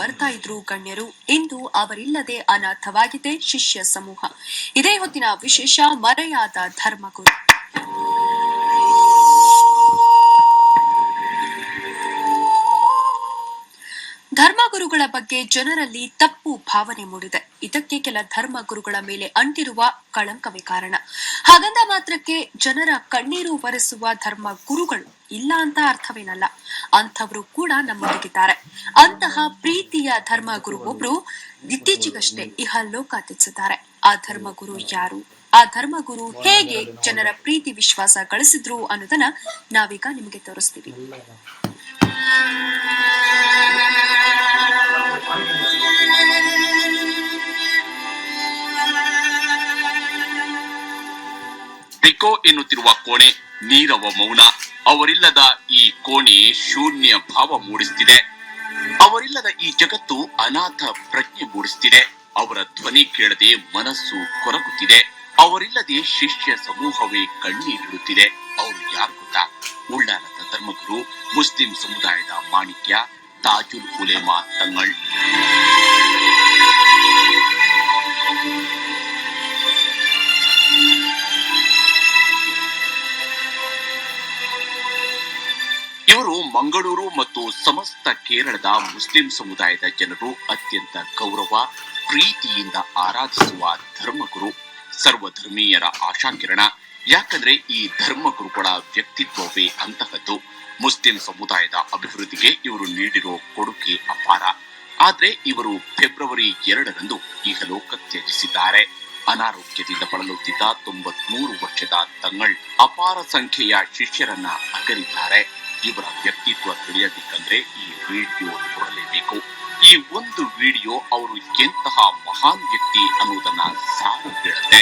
ಬರ್ತಾ ಇದ್ರು ಗಣ್ಯರು. ಇಂದು ಅವರಿಲ್ಲದೆ ಅನಾಥವಾಗಿದೆ ಶಿಷ್ಯ ಸಮೂಹ. ಇದೇ ಹೊತ್ತಿನ ವಿಶೇಷ, ಮರೆಯಾದ ಧರ್ಮಗುರು. ಧರ್ಮಗುರುಗಳ ಬಗ್ಗೆ ಜನರಲ್ಲಿ ತಪ್ಪು ಭಾವನೆ ಮೂಡಿದೆ. ಇದಕ್ಕೆ ಕೆಲ ಧರ್ಮಗುರುಗಳ ಮೇಲೆ ಅಂಟಿರುವ ಕಳಂಕವೇ ಕಾರಣ. ಹಾಗಂದ ಮಾತ್ರಕ್ಕೆ ಜನರ ಕಣ್ಣೀರು ಒರೆಸುವ ಧರ್ಮಗುರುಗಳು ಇಲ್ಲ ಅಂತ ಅರ್ಥವೇನಲ್ಲ. ಅಂಥವರು ಕೂಡ ನಮ್ಮೊಂದಿಗಿದ್ದಾರೆ. ಅಂತಹ ಪ್ರೀತಿಯ ಧರ್ಮಗುರು ಒಬ್ರು ಇತ್ತೀಚೆಗಷ್ಟೇ ಇಹಲೋಕ ತ್ಯಜಿಸಿದ್ದಾರೆ. ಆ ಧರ್ಮಗುರು ಯಾರು? ಆ ಧರ್ಮಗುರು ಹೇಗೆ ಜನರ ಪ್ರೀತಿ ವಿಶ್ವಾಸ ಗಳಿಸಿದ್ರು ಅನ್ನೋದನ್ನ ನಾವೀಗ ನಿಮಗೆ ತೋರಿಸ್ತೀವಿ. ಡಿಕೋ ಎನ್ನುತ್ತಿರುವ ಕೋಣೆ, ನೀರವ ಮೌನ. ಅವರಿಲ್ಲದ ಈ ಕೋಣೆ ಶೂನ್ಯ ಭಾವ ಮೂಡಿಸುತ್ತಿದೆ. ಅವರಿಲ್ಲದ ಈ ಜಗತ್ತು ಅನಾಥ ಪ್ರಜ್ಞೆ ಮೂಡಿಸುತ್ತಿದೆ. ಅವರ ಧ್ವನಿ ಕೇಳದೆ ಮನಸ್ಸು ಕೊರಗುತ್ತಿದೆ. ಅವರಿಲ್ಲದೆ ಶಿಷ್ಯ ಸಮೂಹವೇ ಕಣ್ಣೀರಿಡುತ್ತಿದೆ. ಅವರು ಯಾರು ಗೊತ್ತಾ? ಉಳ್ಳಾಲದ ಧರ್ಮಗುರು, ಮುಸ್ಲಿಂ ಸಮುದಾಯದ ಮಾಣಿಕ್ಯ, ತಾಜುಲ್ ಉಲೇಮಾ ತಂಗಳ್. ಇವರು ಮಂಗಳೂರು ಮತ್ತು ಸಮಸ್ತ ಕೇರಳದ ಮುಸ್ಲಿಂ ಸಮುದಾಯದ ಜನರು ಅತ್ಯಂತ ಗೌರವ, ಪ್ರೀತಿಯಿಂದ ಆರಾಧಿಸುವ ಧರ್ಮಗುರು, ಸರ್ವಧರ್ಮೀಯರ ಆಶಾಕಿರಣ. ಯಾಕಂದ್ರೆ ಈ ಧರ್ಮಗುರುಗಳ ವ್ಯಕ್ತಿತ್ವವೇ ಅಂತಹದ್ದು. ಮುಸ್ಲಿಂ ಸಮುದಾಯದ ಅಭಿವೃದ್ಧಿಗೆ ಇವರು ನೀಡಿರೋ ಕೊಡುಗೆ ಅಪಾರ. ಆದ್ರೆ ಇವರು ಫೆಬ್ರವರಿ 2ರಂದು ಇಹಲೋಕ ತ್ಯಜಿಸಿದ್ದಾರೆ. ಅನಾರೋಗ್ಯದಿಂದ ಬಳಲುತ್ತಿದ್ದ 93 ವರ್ಷದ ತಂಗಳ್ ಅಪಾರ ಸಂಖ್ಯೆಯ ಶಿಷ್ಯರನ್ನ ಅಗಲಿದ್ದಾರೆ. ಇವರ ವ್ಯಕ್ತಿತ್ವ ತಿಳಿಯಬೇಕಂದ್ರೆ ಈ ವಿಡಿಯೋ ನೋಡಲೇಬೇಕು. ಈ ಒಂದು ವಿಡಿಯೋ ಅವರು ಎಂತಹ ಮಹಾನ್ ವ್ಯಕ್ತಿ ಅನ್ನುವುದನ್ನ ಸಾರಿ ಹೇಳುತ್ತೆ.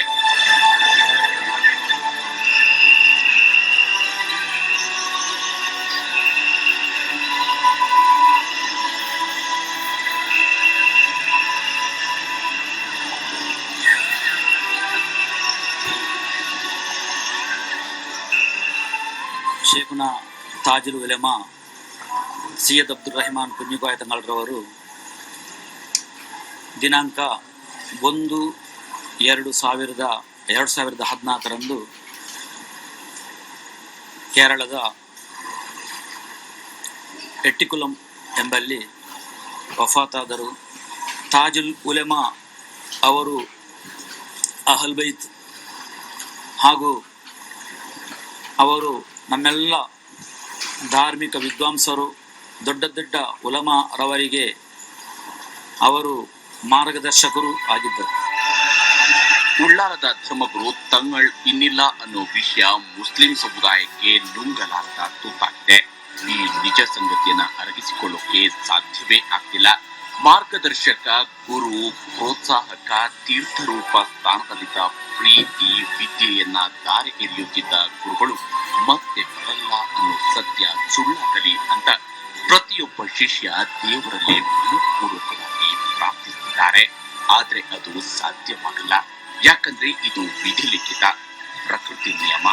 ಶೇಖುನಾ ತಾಜುಲ್ ಉಲೇಮಾ ಸೈಯದ್ ಅಬ್ದುಲ್ ರೆಹಮಾನ್ ಕುಂಜಿಕಾಯ ತಂಗಳರವರು ದಿನಾಂಕ 1/2/2014 ಕೇರಳದ ಎಟ್ಟಿಕುಲಂ ಎಂಬಲ್ಲಿ ವಫಾತಾದರು. ತಾಜುಲ್ ಉಲೇಮಾ ಅವರು ಅಹಲ್ ಬೈತ್ ಹಾಗೂ ಅವರು ನಮ್ಮೆಲ್ಲ ಧಾರ್ಮಿಕ ವಿದ್ವಾಂಸರು, ದೊಡ್ಡ ದೊಡ್ಡ ಉಲಮಾರವರಿಗೆ ಅವರು ಮಾರ್ಗದರ್ಶಕರು ಆಗಿದ್ದರು. ಉಳ್ಳಾಲದ ಧರ್ಮಗುರು ತಂಗಳ್ ಇನ್ನಿಲ್ಲ ಅನ್ನೋ ವಿಷಯ ಮುಸ್ಲಿಂ ಸಮುದಾಯಕ್ಕೆ ನುಂಗಲಾರದ ತುತ್ತಾಗಿದೆ. ಈ ನಿಜ ಸಂಗತಿಯನ್ನ ಅರಗಿಸಿಕೊಳ್ಳೋಕೆ ಸಾಧ್ಯವೇ ಆಗ್ತಿಲ್ಲ. ಮಾರ್ಗದರ್ಶಕ, ಗುರು, ಪ್ರೋತ್ಸಾಹಕ, ತೀರ್ಥರೂಪ ಸ್ಥಾನದಲ್ಲಿದ್ದ ಪ್ರೀತಿ, ವಿದ್ಯೆಯನ್ನ ದಾರಿ ಎರೆಯುತ್ತಿದ್ದ ಗುರುಗಳು ಮತ್ತೆ ಬರಲ್ಲ ಅನ್ನೋ ಸತ್ಯ ಸುಳ್ಳಾಗಲಿ ಅಂತ ಪ್ರತಿಯೊಬ್ಬ ಶಿಷ್ಯ ದೇವರಲ್ಲೇ ಮನಪೂರ್ವಕವಾಗಿ ಪ್ರಾರ್ಥಿಸುತ್ತಿದ್ದಾರೆ. ಆದ್ರೆ ಅದು ಸಾಧ್ಯವಾಗಲ್ಲ. ಯಾಕಂದ್ರೆ ಇದು ವಿಧಿಲಿಖಿತ, ಪ್ರಕೃತಿ ನಿಯಮ.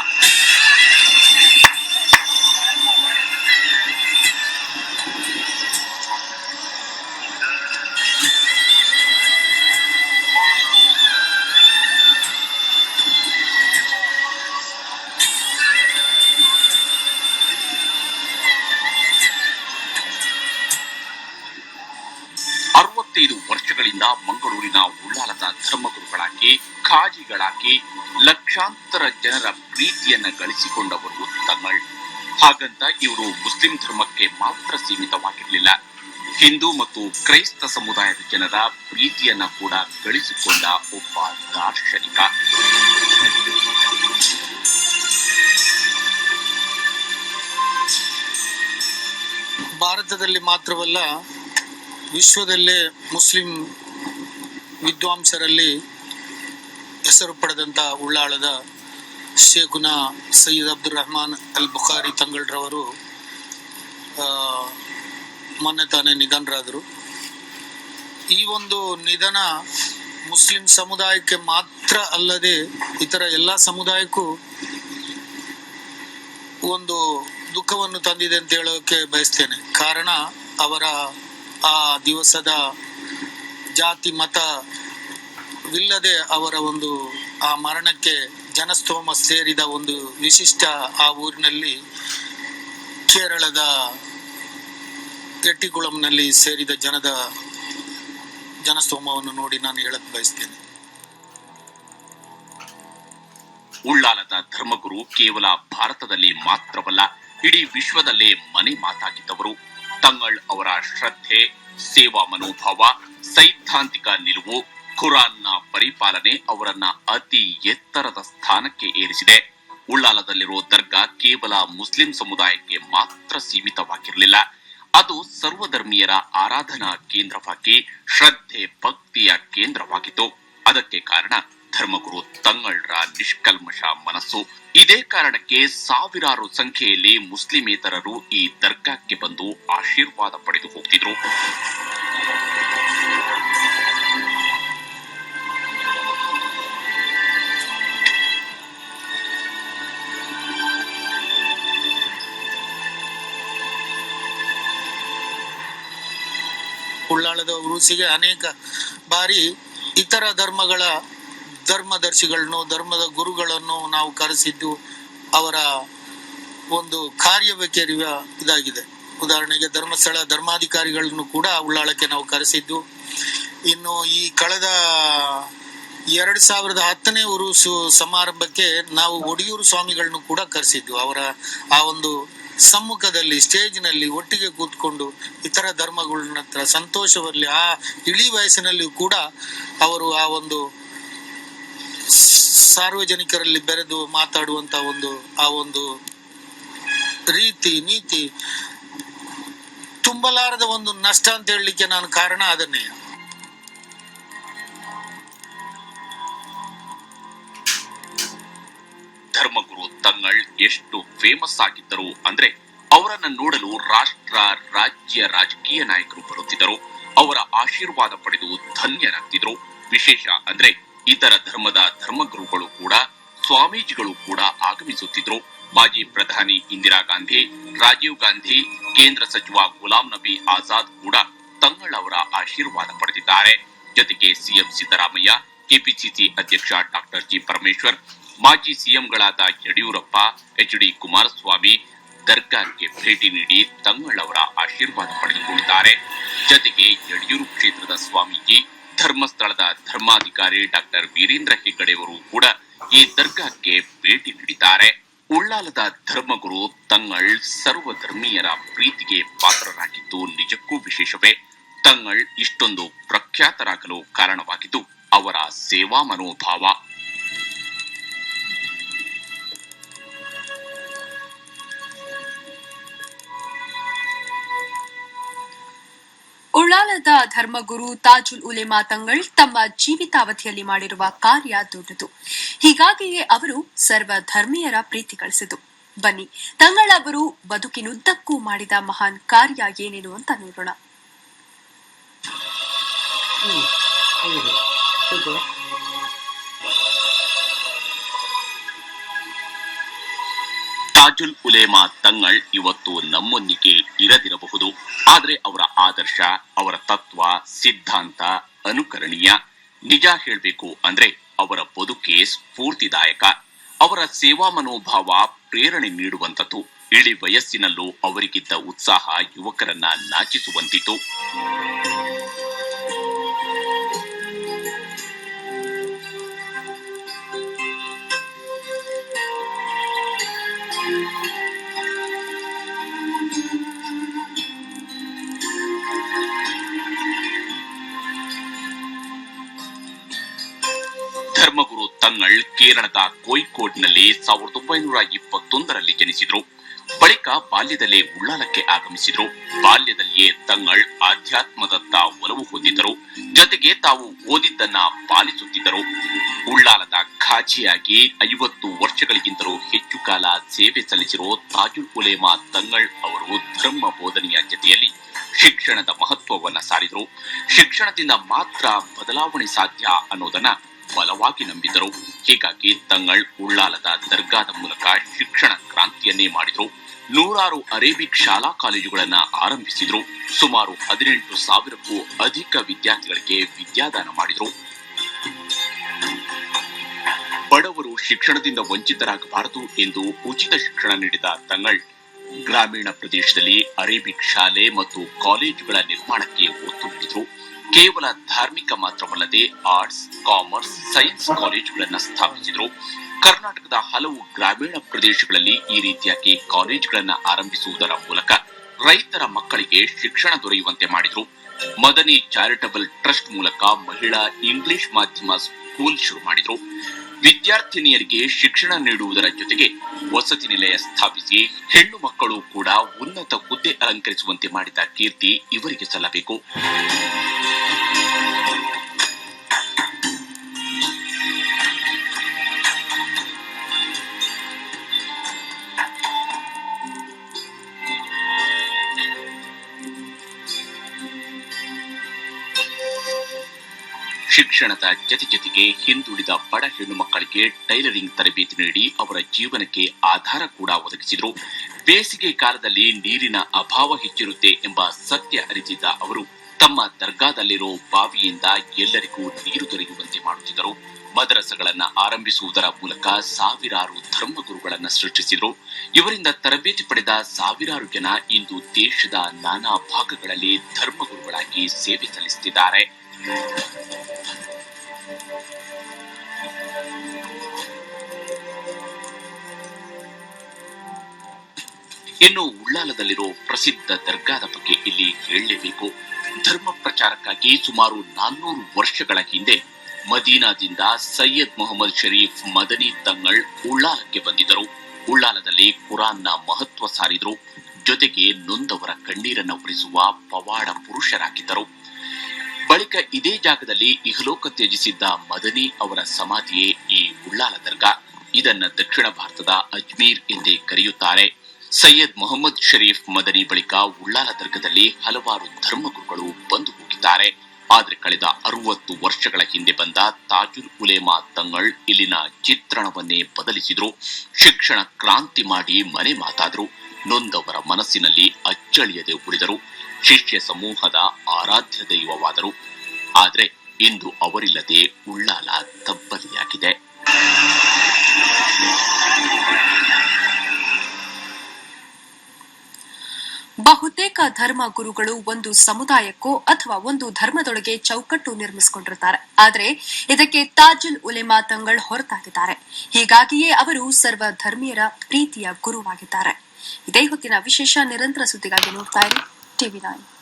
ವರ್ಷಗಳಿಂದ ಮಂಗಳೂರಿನ ಉಳ್ಳಾಲದ ಧರ್ಮಗುರುಗಳಾಗಿ, ಖಾಜಿಗಳಾಗಿ ಲಕ್ಷಾಂತರ ಜನರ ಪ್ರೀತಿಯನ್ನ ಗಳಿಸಿಕೊಂಡವರು ತಂಗಳ್. ಹಾಗಂತ ಇವರು ಮುಸ್ಲಿಂ ಧರ್ಮಕ್ಕೆ ಮಾತ್ರ ಸೀಮಿತವಾಗಿರಲಿಲ್ಲ. ಹಿಂದೂ ಮತ್ತು ಕ್ರೈಸ್ತ ಸಮುದಾಯದ ಜನರ ಪ್ರೀತಿಯನ್ನ ಕೂಡ ಗಳಿಸಿಕೊಂಡ ಒಬ್ಬ ದಾರ್ಶನಿಕ. ಭಾರತದಲ್ಲಿ ಮಾತ್ರವಲ್ಲ, ವಿಶ್ವದಲ್ಲೇ ಮುಸ್ಲಿಂ ವಿದ್ವಾಂಸರಲ್ಲಿ ಹೆಸರು ಪಡೆದಂಥ ಉಳ್ಳಾಳದ ಶೇಖುನಾ ಸೈಯದ್ ಅಬ್ದುಲ್ ರೆಹಮಾನ್ ಅಲ್ ಬುಖಾರಿ ತಂಗಳರವರು ಮೊನ್ನೆ ತಾನೇ ನಿಧನರಾದರು. ಈ ಒಂದು ನಿಧನ ಮುಸ್ಲಿಂ ಸಮುದಾಯಕ್ಕೆ ಮಾತ್ರ ಅಲ್ಲದೆ ಇತರ ಎಲ್ಲ ಸಮುದಾಯಕ್ಕೂ ಒಂದು ದುಃಖವನ್ನು ತಂದಿದೆ ಅಂತ ಹೇಳೋಕೆ ಬಯಸ್ತೇನೆ. ಕಾರಣ ಅವರ ಆ ದಿವಸದ ಜಾತಿ ಮತವಿಲ್ಲದೆ ಅವರ ಒಂದು ಆ ಮರಣಕ್ಕೆ ಜನಸ್ತೋಮ ಸೇರಿದ ಒಂದು ವಿಶಿಷ್ಟ ಆ ಊರಿನಲ್ಲಿ ಕೇರಳದ ಎಟ್ಟಿಕುಳಂನಲ್ಲಿ ಸೇರಿದ ಜನಸ್ತೋಮವನ್ನು ನೋಡಿ ನಾನು ಹೇಳಕ್ ಬಯಸ್ತೇನೆ. ಉಳ್ಳಾಲದ ಧರ್ಮಗುರು ಕೇವಲ ಭಾರತದಲ್ಲಿ ಮಾತ್ರವಲ್ಲ, ಇಡೀ ವಿಶ್ವದಲ್ಲೇ ಮನೆ ಮಾತಾಗಿದ್ದವರು. ತಂಗಳ್ ಅವರ ಶ್ರದ್ಧೆ, ಸೇವಾ ಮನೋಭಾವ, ಸೈದ್ಧಾಂತಿಕ ನಿಲುವು, ಖುರಾನ್ನ ಪರಿಪಾಲನೆ ಅವರನ್ನ ಅತಿ ಎತ್ತರದ ಸ್ಥಾನಕ್ಕೆ ಏರಿಸಿದೆ. ಉಳ್ಳಾಲದಲ್ಲಿರೋ ದರ್ಗಾ ಕೇವಲ ಮುಸ್ಲಿಂ ಸಮುದಾಯಕ್ಕೆ ಮಾತ್ರ ಸೀಮಿತವಾಗಿರಲಿಲ್ಲ. ಅದು ಸರ್ವಧರ್ಮೀಯರ ಆರಾಧನಾ ಕೇಂದ್ರವಾಗಿ ಶ್ರದ್ಧೆ ಭಕ್ತಿಯ ಕೇಂದ್ರವಾಗಿತ್ತು. ಅದಕ್ಕೆ ಕಾರಣ ಧರ್ಮಗುರು ತಂಗಳ್ರ ನಿಷ್ಕಲ್ಮಶ ಮನಸ್ಸು. ಇದೇ ಕಾರಣಕ್ಕೆ ಸಾವಿರಾರು ಸಂಖ್ಯೆಯಲ್ಲಿ ಮುಸ್ಲಿಮೇತರರು ಈ ದರ್ಗಾಕ್ಕೆ ಬಂದು ಆಶೀರ್ವಾದ ಪಡೆದು ಹೋಗ್ತಿದ್ರು. ಉಳ್ಳಾಳದ ಉರುಸಿಗೆ ಅನೇಕ ಬಾರಿ ಇತರ ಧರ್ಮದರ್ಶಿಗಳನ್ನು, ಧರ್ಮದ ಗುರುಗಳನ್ನು ನಾವು ಕರೆಸಿದ್ದು ಅವರ ಒಂದು ಕಾರ್ಯವೈಖರಿಯ ಇದಾಗಿದೆ. ಉದಾಹರಣೆಗೆ ಧರ್ಮಸ್ಥಳ ಧರ್ಮಾಧಿಕಾರಿಗಳನ್ನು ಕೂಡ ಉಳ್ಳಾಳಕ್ಕೆ ನಾವು ಕರೆಸಿದ್ದು. ಇನ್ನು ಈ ಕಳೆದ 2010ನೇ ಉರುಸು ಸಮಾರಂಭಕ್ಕೆ ನಾವು ಒಡಿಯೂರು ಸ್ವಾಮಿಗಳನ್ನು ಕೂಡ ಕರೆಸಿದ್ದು. ಅವರ ಆ ಒಂದು ಸಮ್ಮುಖದಲ್ಲಿ ಸ್ಟೇಜ್ನಲ್ಲಿ ಒಟ್ಟಿಗೆ ಕೂತ್ಕೊಂಡು ಇತರ ಧರ್ಮಗಳ ಹತ್ರ ಸಂತೋಷವರಲ್ಲಿ ಆ ಇಳಿ ವಯಸ್ಸಿನಲ್ಲಿಯೂ ಕೂಡ ಅವರು ಆ ಒಂದು ಸಾರ್ವಜನಿಕರಲ್ಲಿ ಬೆರೆದು ಮಾತಾಡುವಂತ ಆ ಒಂದು ರೀತಿ ನೀತಿ ತುಂಬಲಾರದ ಒಂದು ನಷ್ಟ ಅಂತ ಹೇಳಲಿಕ್ಕೆ ನಾನು ಕಾರಣ ಅದನ್ನೇ. ಧರ್ಮಗುರು ತಂಗಳ್ ಎಷ್ಟು ಫೇಮಸ್ ಆಗಿದ್ದರು ಅಂದ್ರೆ ಅವರನ್ನ ನೋಡಲು ರಾಷ್ಟ್ರ, ರಾಜ್ಯ, ರಾಜಕೀಯ ನಾಯಕರು ಬರುತ್ತಿದ್ದರು. ಅವರ ಆಶೀರ್ವಾದ ಪಡೆದು ಧನ್ಯರಾಗ್ತಿದ್ರು. ವಿಶೇಷ ಅಂದ್ರೆ ಇತರ ಧರ್ಮದ ಧರ್ಮಗುರುಗಳು ಕೂಡ, ಸ್ವಾಮೀಜಿಗಳು ಕೂಡ ಆಗಮಿಸುತ್ತಿದ್ರು. ಮಾಜಿ ಪ್ರಧಾನಿ ಇಂದಿರಾ ಗಾಂಧಿ, ರಾಜೀವ್ ಗಾಂಧಿ, ಕೇಂದ್ರ ಸಚಿವ ಗುಲಾಂ ನಬಿ ಆಜಾದ್ ಕೂಡ ತಂಗಳ್ ಅವರ ಆಶೀರ್ವಾದ ಪಡೆದಿದ್ದಾರೆ. ಜೊತೆಗೆ ಸಿಎಂ ಸಿದ್ದರಾಮಯ್ಯ, ಕೆಪಿಸಿಸಿ ಅಧ್ಯಕ್ಷ ಡಾಕ್ಟರ್ ಜಿ ಪರಮೇಶ್ವರ್, ಮಾಜಿ ಸಿಎಂಗಳಾದ ಯಡಿಯೂರಪ್ಪ, ಎಚ್.ಡಿ. ಕುಮಾರಸ್ವಾಮಿ ದರ್ಗಾಕ್ಕೆ ಭೇಟಿ ನೀಡಿ ತಂಗಳ್ ಅವರ ಆಶೀರ್ವಾದ ಪಡೆದುಕೊಂಡಿದ್ದಾರೆ. ಜೊತೆಗೆ ಯಡಿಯೂರು ಕ್ಷೇತ್ರದ ಸ್ವಾಮೀಜಿ, ಧರ್ಮಸ್ಥಳದ ಧರ್ಮಾಧಿಕಾರಿ ಡಾಕ್ಟರ್ ವೀರೇಂದ್ರ ಹೆಗ್ಗಡೆಯವರು ಕೂಡ ಈ ದರ್ಗಾಕ್ಕೆ ಭೇಟಿ ನೀಡಿದ್ದಾರೆ. ಉಳ್ಳಾಲದ ಧರ್ಮಗುರು ತಂಗಳ್ ಸರ್ವಧರ್ಮೀಯರ ಪ್ರೀತಿಗೆ ಪಾತ್ರರಾಗಿದ್ದು ನಿಜಕ್ಕೂ ವಿಶೇಷವೇ. ತಂಗಳ್ ಇಷ್ಟೊಂದು ಪ್ರಖ್ಯಾತರಾಗಲು ಕಾರಣವಾಗಿದ್ದು ಅವರ ಸೇವಾ ಮನೋಭಾವ. ಉಳ್ಳಾಲದ ಧರ್ಮಗುರು ತಾಜುಲ್ ಉಲೆಮಾ ತಂಗಳ್ ತಮ್ಮ ಜೀವಿತಾವಧಿಯಲ್ಲಿ ಮಾಡಿರುವ ಕಾರ್ಯ ದೊಡ್ಡದು. ಹೀಗಾಗಿಯೇ ಅವರು ಸರ್ವಧರ್ಮೀಯರ ಪ್ರೀತಿ ಗಳಿಸಿತು. ಬನ್ನಿ, ತಂಗಳ್ ಅವರು ಬದುಕಿನುದ್ದಕ್ಕೂ ಮಾಡಿದ ಮಹಾನ್ ಕಾರ್ಯ ಏನೇನು ಅಂತ ನೋಡೋಣ. ತಾಜುಲ್ ಉಲೇಮಾ ತಂಗಳ್ ಇವತ್ತು ನಮ್ಮೊಂದಿಗೆ ಇರದಿರಬಹುದು. ಆದ್ರೆ ಅವರ ಆದರ್ಶ, ಅವರ ತತ್ವ, ಸಿದ್ಧಾಂತ ಅನುಕರಣೀಯ. ನಿಜ ಹೇಳ್ಬೇಕು ಅಂದ್ರೆ ಅವರ ಬದುಕೆ ಸ್ಫೂರ್ತಿದಾಯಕ. ಅವರ ಸೇವಾ ಮನೋಭಾವ ಪ್ರೇರಣೆ ನೀಡುವಂತದ್ದು. ಇಳಿ ವಯಸ್ಸಿನಲ್ಲೂ ಅವರಿಗಿದ್ದ ಉತ್ಸಾಹ ಯುವಕರನ್ನ ನಾಚಿಸುವಂತಿತ್ತು. ಧರ್ಮಗುರು ತಂಗಳ್ ಕೇರಳದ ಕೋಯಿಕೋಡ್ನಲ್ಲಿ 1921ರಲ್ಲಿ ಜನಿಸಿದ್ರು. ಬಳಿಕ ಬಾಲ್ಯದಲ್ಲೇ ಉಳ್ಳಾಲಕ್ಕೆ ಆಗಮಿಸಿದ್ರು. ಬಾಲ್ಯದಲ್ಲಿಯೇ ತಂಗಳ್ ಆಧ್ಯಾತ್ಮದತ್ತ ಒಲವು ಹೊಂದಿದ್ದರು. ಜೊತೆಗೆ ತಾವು ಓದಿದ್ದನ್ನ ಪಾಲಿಸುತ್ತಿದ್ದರು. ಉಳ್ಳಾಲದ ಖಾಜಿಯಾಗಿ 50 ವರ್ಷಗಳಿಗಿಂತಲೂ ಹೆಚ್ಚು ಕಾಲ ಸೇವೆ ಸಲ್ಲಿಸಿರೋ ತಾಜುಲ್ ಉಲೇಮಾ ತಂಗಳ್ ಅವರು ಧರ್ಮ ಬೋಧನೆಯ ಜೊತೆಯಲ್ಲಿ ಶಿಕ್ಷಣದ ಮಹತ್ವವನ್ನ ಸಾರಿದ್ರು. ಶಿಕ್ಷಣದಿಂದ ಮಾತ್ರ ಬದಲಾವಣೆ ಸಾಧ್ಯ ಅನ್ನೋದನ್ನ ಬಲವಾಗಿ ನಂಬಿದರು. ಹೀಗಾಗಿ ತಂಗಳ್ ಉಳ್ಳಾಲದ ದರ್ಗಾದ ಮೂಲಕ ಶಿಕ್ಷಣ ಕ್ರಾಂತಿಯನ್ನೇ ಮಾಡಿದ್ರು. ನೂರಾರು ಅರೇಬಿಕ್ ಶಾಲಾ ಕಾಲೇಜುಗಳನ್ನ ಆರಂಭಿಸಿದ್ರು. ಸುಮಾರು 18,000ಕ್ಕೂ ಅಧಿಕ ವಿದ್ಯಾರ್ಥಿಗಳಿಗೆ ವಿದ್ಯಾದಾನ ಮಾಡಿದ್ರು. ಬಡವರು ಶಿಕ್ಷಣದಿಂದ ವಂಚಿತರಾಗಬಾರದು ಎಂದು ಉಚಿತ ಶಿಕ್ಷಣ ನೀಡಿದ ತಂಗಳ್ ಗ್ರಾಮೀಣ ಪ್ರದೇಶದಲ್ಲಿ ಅರೇಬಿಕ್ ಶಾಲೆ ಮತ್ತು ಕಾಲೇಜುಗಳ ನಿರ್ಮಾಣಕ್ಕೆ ಒತ್ತು ನೀಡಿದ್ರು. ಕೇವಲ ಧಾರ್ಮಿಕ ಮಾತ್ರವಲ್ಲದೆ ಆರ್ಟ್ಸ್, ಕಾಮರ್ಸ್, ಸೈನ್ಸ್ ಕಾಲೇಜುಗಳನ್ನು ಸ್ಥಾಪಿಸಿದ್ರು. ಕರ್ನಾಟಕದ ಹಲವು ಗ್ರಾಮೀಣ ಪ್ರದೇಶಗಳಲ್ಲಿ ಈ ರೀತಿಯಾಗಿ ಕಾಲೇಜುಗಳನ್ನು ಆರಂಭಿಸುವುದರ ಮೂಲಕ ರೈತರ ಮಕ್ಕಳಿಗೆ ಶಿಕ್ಷಣ ದೊರೆಯುವಂತೆ ಮಾಡಿದ್ರು. ಮದನಿ ಚಾರಿಟಬಲ್ ಟ್ರಸ್ಟ್ ಮೂಲಕ ಮಹಿಳಾ ಇಂಗ್ಲಿಷ್ ಮಾಧ್ಯಮ ಸ್ಕೂಲ್ ಶುರು ಮಾಡಿದ್ರು. ವಿದ್ಯಾರ್ಥಿನಿಯರಿಗೆ ಶಿಕ್ಷಣ ನೀಡುವುದರ ಜೊತೆಗೆ ವಸತಿ ನಿಲಯ ಸ್ಥಾಪಿಸಿ ಹೆಣ್ಣು ಮಕ್ಕಳು ಕೂಡ ಉನ್ನತ ಹುದ್ದೆ ಅಲಂಕರಿಸುವಂತೆ ಮಾಡಿದ ಕೀರ್ತಿ ಇವರಿಗೆ ಸಲ್ಲಬೇಕು. ಶಿಕ್ಷಣದ ಜೊತೆಗೆ ಹಿಂದುಳಿದ ಬಡ ಹೆಣ್ಣು ಮಕ್ಕಳಿಗೆ ಟೈಲರಿಂಗ್ ತರಬೇತಿ ನೀಡಿ ಅವರ ಜೀವನಕ್ಕೆ ಆಧಾರ ಕೂಡ ಒದಗಿಸಿದ್ರು. ಬೇಸಿಗೆ ಕಾಲದಲ್ಲಿ ನೀರಿನ ಅಭಾವ ಹೆಚ್ಚಿರುತ್ತೆ ಎಂಬ ಸತ್ಯ ಅರಿತಿದ್ದ ಅವರು ತಮ್ಮ ದರ್ಗಾದಲ್ಲಿರೋ ಬಾವಿಯಿಂದ ಎಲ್ಲರಿಗೂ ನೀರು ದೊರೆಯುವಂತೆ ಮಾಡುತ್ತಿದ್ದರು. ಮದರಸಗಳನ್ನ ಆರಂಭಿಸುವುದರ ಮೂಲಕ ಸಾವಿರಾರು ಧರ್ಮಗುರುಗಳನ್ನ ಸೃಷ್ಟಿಸಿದ್ರು. ಇವರಿಂದ ತರಬೇತಿ ಪಡೆದ ಸಾವಿರಾರು ಜನ ಇಂದು ದೇಶದ ನಾನಾ ಭಾಗಗಳಲ್ಲಿ ಧರ್ಮಗುರುಗಳಾಗಿ ಸೇವೆ ಸಲ್ಲಿಸುತ್ತಿದ್ದಾರೆ. ಇನ್ನು ಉಳ್ಳಾಲದಲ್ಲಿರೋ ಪ್ರಸಿದ್ಧ ದರ್ಗಾದ ಬಗ್ಗೆ ಇಲ್ಲಿ ಹೇಳಲೇಬೇಕು. ಧರ್ಮ ಪ್ರಚಾರಕ್ಕಾಗಿ ಸುಮಾರು 400 ವರ್ಷಗಳ ಹಿಂದೆ ಮದೀನಾದಿಂದ ಸೈಯದ್ ಮೊಹಮ್ಮದ್ ಶರೀಫ್ ಮದನಿ ತಂಗಳ್ ಉಳ್ಳಾಲಕ್ಕೆ ಬಂದಿದ್ದರು. ಉಳ್ಳಾಲದಲ್ಲಿ ಕುರಾನ್ನ ಮಹತ್ವ ಸಾರಿದ್ರು. ಜೊತೆಗೆ ನೊಂದವರ ಕಣ್ಣೀರನ್ನು ಉಳಿಸುವ ಪವಾಡ ಪುರುಷರಾಗಿದ್ದರು. ಬಳಿಕ ಇದೇ ಜಾಗದಲ್ಲಿ ಇಹಲೋಕ ತ್ಯಜಿಸಿದ್ದ ಮದನಿ ಅವರ ಸಮಾಧಿಯೇ ಈ ಉಳ್ಳಾಲ ದರ್ಗಾ. ಇದನ್ನ ದಕ್ಷಿಣ ಭಾರತದ ಅಜ್ಮೀರ್ ಎಂದೇ ಕರೆಯುತ್ತಾರೆ. ಸೈಯದ್ ಮೊಹಮ್ಮದ್ ಶರೀಫ್ ಮದನಿ ಬಳಿಕ ಉಳ್ಳಾಲ ದರ್ಗದಲ್ಲಿ ಹಲವಾರು ಧರ್ಮಗುರುಗಳು ಬಂದು ಹೋಗಿದ್ದಾರೆ. ಆದರೆ ಕಳೆದ 60 ವರ್ಷಗಳ ಹಿಂದೆ ಬಂದ ತಾಜುಲ್ ಉಲೇಮಾ ತಂಗಳ್ ಇಲ್ಲಿನ ಚಿತ್ರಣವನ್ನೇ ಬದಲಿಸಿದ್ರು. ಶಿಕ್ಷಣ ಕ್ರಾಂತಿ ಮಾಡಿ ಮನೆ ಮಾತಾದ್ರು. ನೊಂದವರ ಮನಸ್ಸಿನಲ್ಲಿ ಅಚ್ಚಳಿಯದೆ ಉಳಿದರು. ಶಿಷ್ಯ ಸಮೂಹದ ಆರಾಧ್ಯ ದೈವವಾದರು. ಆದರೆ ಇಂದು ಅವರಿಲ್ಲದೆ ಉಳ್ಳಾಲ ತಬ್ಬಲಿಯಾಗಿದೆ. ಬಹುತೇಕ ಧರ್ಮ ಗುರುಗಳು ಒಂದು ಸಮುದಾಯಕ್ಕೋ ಅಥವಾ ಒಂದು ಧರ್ಮದೊಳಗೆ ಚೌಕಟ್ಟು ನಿರ್ಮಿಸಿಕೊಂಡಿರ್ತಾರೆ. ಆದರೆ ಇದಕ್ಕೆ ತಾಜುಲ್ ಉಲೇಮಾ ತಂಗಳ್ ಹೊರತಾಗಿದ್ದಾರೆ. ಹೀಗಾಗಿಯೇ ಅವರು ಸರ್ವ ಧರ್ಮೀಯರ ಪ್ರೀತಿಯ ಗುರುವಾಗಿದ್ದಾರೆ. ಇದೇ ಹೊತ್ತಿನ ವಿಶೇಷ. ನಿರಂತರ ಸುದ್ದಿಗಾಗಿ ನೋಡ್ತಾ ಇರಿ TV9.